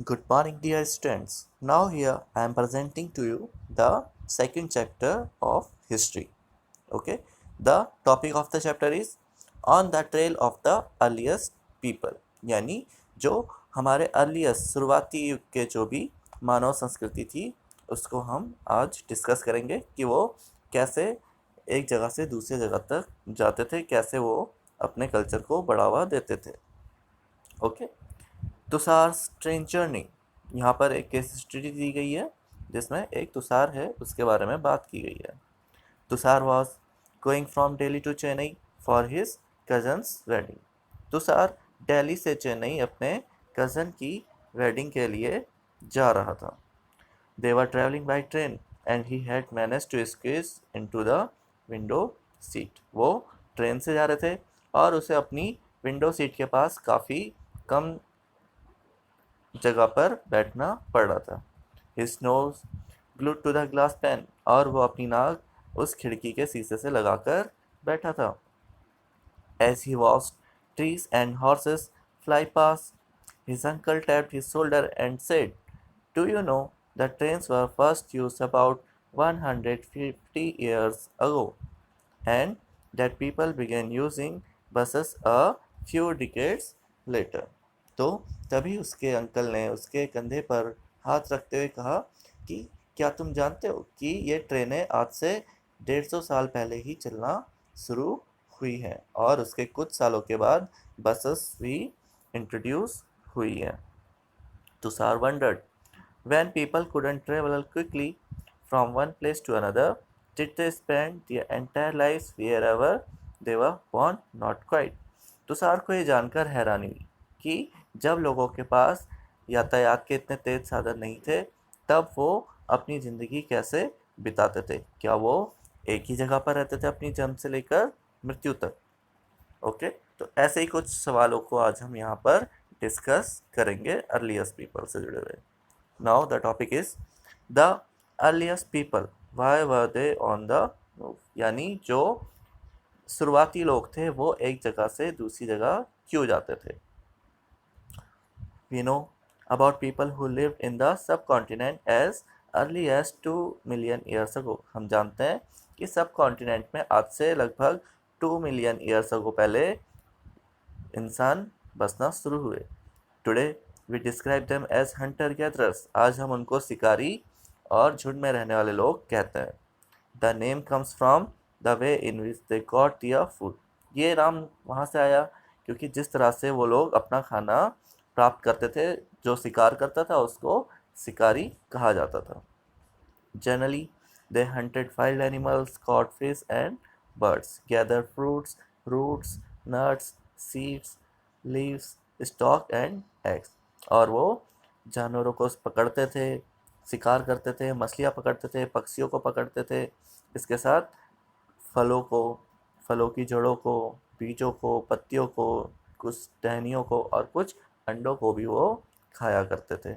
Good morning, dear students. Now, here I am presenting to you the second chapter of history. Okay, the topic of the chapter is On the Trail of the Earliest People. यानी जो हमारे earliest शुरुआती युग के जो भी मानव संस्कृति थी उसको हम आज डिस्कस करेंगे कि वो कैसे एक जगह से दूसरी जगह तक जाते थे, कैसे वो अपने कल्चर को बढ़ावा देते थे. Okay, Tushar train journey. यहाँ पर एक केस स्टडी दी गई है जिसमें एक तुषार है, उसके बारे में बात की गई है. Tushar was going from Delhi to Chennai for his cousin's wedding. Tushar Delhi से चेन्नई अपने कज़न की वेडिंग के लिए जा रहा था. They were travelling by train and he had manage to squeeze into the window seat. वो ट्रेन से जा रहे थे और उसे अपनी विंडो सीट के पास काफ़ी कम जगह पर बैठना पड़ रहा था. His nose glued to the glass pane, और वो अपनी नाक उस खिड़की के शीशे से लगाकर बैठा था. As he watched trees and horses fly past, his uncle tapped his shoulder and said, "Do you know the trains were first used about 150 years ago, and that people began using buses a few decades later?" तो तभी उसके uncle ने उसके कंधे पर हाथ रखते हुए कहा कि क्या तुम जानते हो कि ये ट्रेनें आज से 150 साल पहले ही चलना शुरू हुई हैं और उसके कुछ सालों के बाद बसेस भी इंट्रोड्यूस हुई हैं. Tushar wondered, when people couldn't travel quickly from one place to another, did they spend their entire lives wherever they were born? Not quite. Tushar को ये जानकर हैरानी हुई कि जब लोगों के पास यातायात के इतने तेज साधन नहीं थे तब वो अपनी ज़िंदगी कैसे बिताते थे. क्या वो एक ही जगह पर रहते थे अपनी जन्म से लेकर मृत्यु तक. ओके, तो ऐसे ही कुछ सवालों को आज हम यहाँ पर डिस्कस करेंगे अर्लीस्ट पीपल से जुड़े हुए. Now the topic is the earliest people, why were they on the move. यानी जो शुरुआती लोग थे वो एक जगह से दूसरी जगह क्यों जाते थे. We know about people who lived in the subcontinent as early as 2 million years ago. हम जानते हैं कि सब कॉन्टिनेंट में आज से लगभग 2 मिलियन ईयर्स अगो पहले इंसान बसना शुरू हुए. Today we describe them as hunter gatherers. आज हम उनको शिकारी और झुंड में रहने वाले लोग कहते हैं. The name comes from the way in which they got their food. ये नाम वहाँ से आया क्योंकि जिस तरह से वो लोग अपना खाना प्राप्त करते थे, जो शिकार करता था उसको शिकारी कहा जाता था. Generally they hunted wild animals, caught fish and birds, gathered fruits, roots, nuts, seeds, leaves, stalk and eggs. और वो जानवरों को पकड़ते थे, शिकार करते थे, मछलियाँ पकड़ते थे, पक्षियों को पकड़ते थे. इसके साथ फलों को, फलों की जड़ों को, बीजों को, पत्तियों को, कुछ टहनियों को और कुछ अंडों को भी वो खाया करते थे.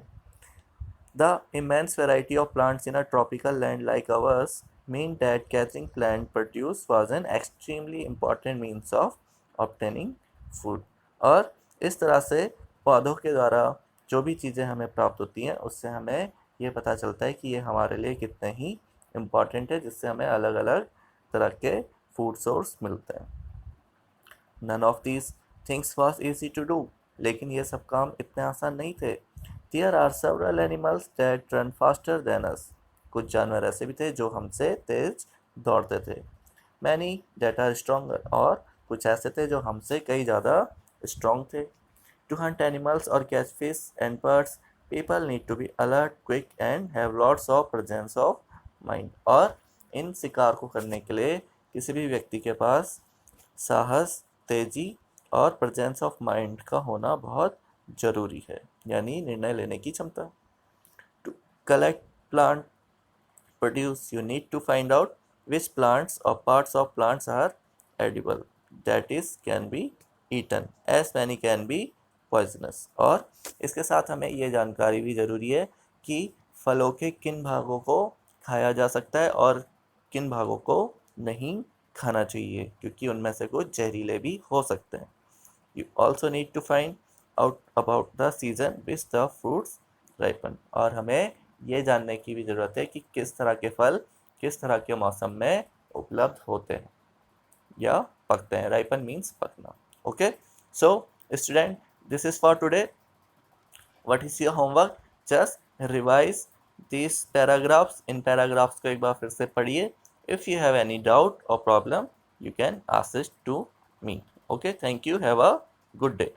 The immense variety of plants in a tropical land like ours mean that gathering plant produce was an extremely important means of obtaining food. और इस तरह से पौधों के द्वारा जो भी चीज़ें हमें प्राप्त होती हैं उससे हमें ये पता चलता है कि ये हमारे लिए कितने ही इम्पॉर्टेंट है, जिससे हमें अलग अलग तरह के फूड सोर्स मिलते हैं. None of these things was easy to do. लेकिन ये सब काम इतने आसान नहीं थे. There are several animals that run faster than us. कुछ जानवर ऐसे भी थे जो हमसे तेज दौड़ते थे. Many that are stronger. और कुछ ऐसे थे जो हमसे कई ज़्यादा strong थे. To hunt animals or catch fish and birds, people need to be alert, quick and have lots of presence of mind. और इन शिकार को करने के लिए किसी भी व्यक्ति के पास साहस, तेजी और प्रेजेंस ऑफ माइंड का होना बहुत ज़रूरी है, यानी निर्णय लेने की क्षमता. To collect plant produce, you need to find out which plants और parts of plants are edible, that is can be eaten, as many can be poisonous. और इसके साथ हमें ये जानकारी भी ज़रूरी है कि फलों के किन भागों को खाया जा सकता है और किन भागों को नहीं खाना चाहिए, क्योंकि उनमें से कुछ जहरीले भी हो सकते हैं. You also need to find out about the season which the fruits ripen. और हमें ये जानने की भी ज़रूरत है कि किस तरह के फल किस तरह के मौसम में उपलब्ध होते हैं या पकते हैं। राइपन मीन्स पकना। Okay, so student, this is for today. What is your homework? Just revise this paragraphs. इन पैराग्राफ्स को एक बार फिर से पढ़िए। If you have any doubt और problem, you can ask it to me. Okay, thank you. Have a good day.